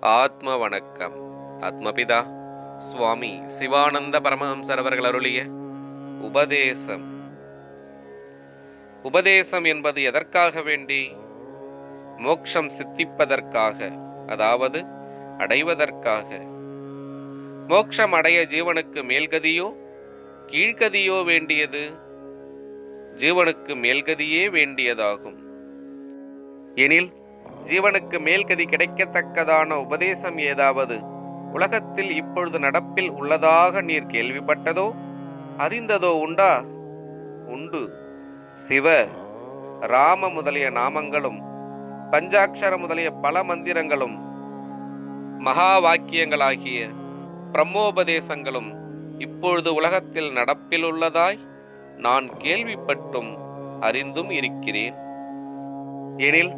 ஆத்ம வணக்கம். ஆத்மபிதா சுவாமி சிவானந்த பரமஹம்சர் அவர்கள் அருளிய உபதேசம். உபதேசம் என்பது எதற்காக வேண்டி? மோட்சம் சித்திப்பதற்காக, அதாவது அடைவதற்காக. மோட்சம் அடைய ஜீவனுக்கு மேல்கதியோ கீழ்கதியோ வேண்டியது? ஜீவனுக்கு மேல்கதியே வேண்டியதாகும். எனில் ஜீவனுக்கு மேல்கதி கிடைக்கத்தக்கதான உபதேசம் ஏதாவது உலகத்தில் இப்பொழுது நடப்பில் உள்ளதாக நீர் கேள்விப்பட்டதோ அறிந்ததோ உண்டா? உண்டு. சிவ ராம முதலிய நாமங்களும் பஞ்சாட்சர முதலிய பல மந்திரங்களும் மகா வாக்கியங்களாகிய பிரம்மோபதேசங்களும் இப்பொழுது உலகத்தில் நடப்பில் உள்ளதாய் நான் கேள்விப்பட்டும் அறிந்தும் இருக்கிறேன். எனில்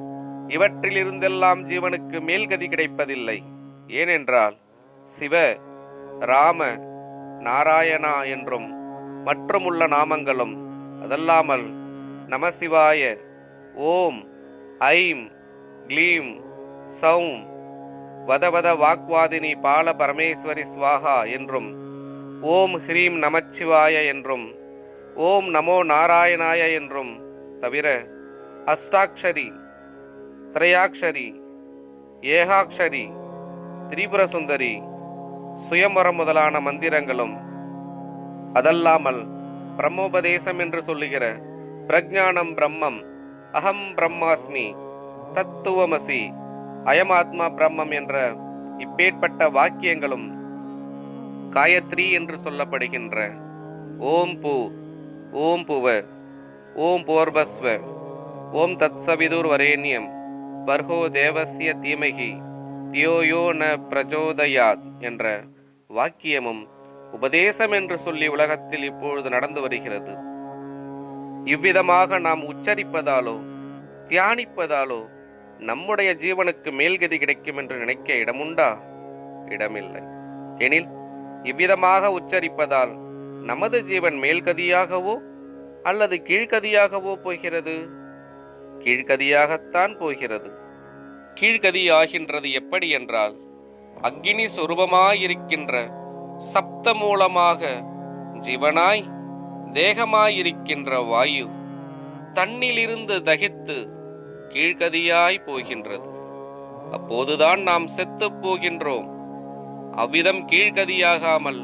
இவற்றிலிருந்தெல்லாம் ஜீவனுக்கு மேல்கதி கிடைப்பதில்லை. ஏனென்றால் சிவ ராம நாராயணா என்றும் மற்றும் உள்ள நாமங்களும், அதல்லாமல் நமசிவாய, ஓம் ஐம் க்ளீம் சௌம் வதவத வாக்வாதினி பால பரமேஸ்வரி ஸ்வாஹா என்றும், ஓம் ஹ்ரீம் நமச்சிவாய என்றும், ஓம் நமோ நாராயணாய என்றும் தவிர அஷ்டாக்ஷரி, திரையாட்சரி, ஏகாட்சரி, திரிபுர சுந்தரி, சுயம்பரம் முதலான மந்திரங்களும், அதல்லாமல் பிரம்மோபதேசம் என்று சொல்லுகிற பிரஜானம் பிரம்மம், அகம் பிரம்மாஸ்மி, தத்துவமசி, அயமாத்மா பிரம்மம் என்ற இப்பேற்பட்ட வாக்கியங்களும், காயத்ரி என்று சொல்லப்படுகின்ற ஓம் பூ, ஓம் புவ, ஓம் போர்பஸ்வ, ஓம் தத்சவிதுர் வரேண்யம் பர்ஹோ தேவஸ்ய தீமகி தியோயோ ந பிரச்சோதயாத் என்ற வாக்கியமும் உபதேசம் என்று சொல்லி உலகத்தில் இப்பொழுது நடந்து வருகிறது. இவ்விதமாக நாம் உச்சரிப்பதாலோ தியானிப்பதாலோ நம்முடைய ஜீவனுக்கு மேல்கதி கிடைக்கும் என்று நினைக்க இடமுண்டா? இடமில்லை. எனில் இவ்விதமாக உச்சரிப்பதால் நமது ஜீவன் மேல்கதியாகவோ அல்லது கீழ்கதியாகவோ போகிறது? கீழ்கதியாகத்தான் போகிறது. கீழ்கதியாகின்றது எப்படி என்றால், அக்னி சொரூபமாயிருக்கின்ற சப்த மூலமாக ஜீவனாய் தேகமாயிருக்கின்ற வாயு தன்னிலிருந்து தகித்து கீழ்கதியாய் போகின்றது. அப்போதுதான் நாம் செத்து போகின்றோம். அவ்விதம் கீழ்கதியாகாமல்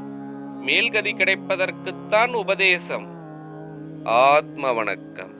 மேல்கதி கிடைப்பதற்குத்தான் உபதேசம். ஆத்ம வணக்கம்.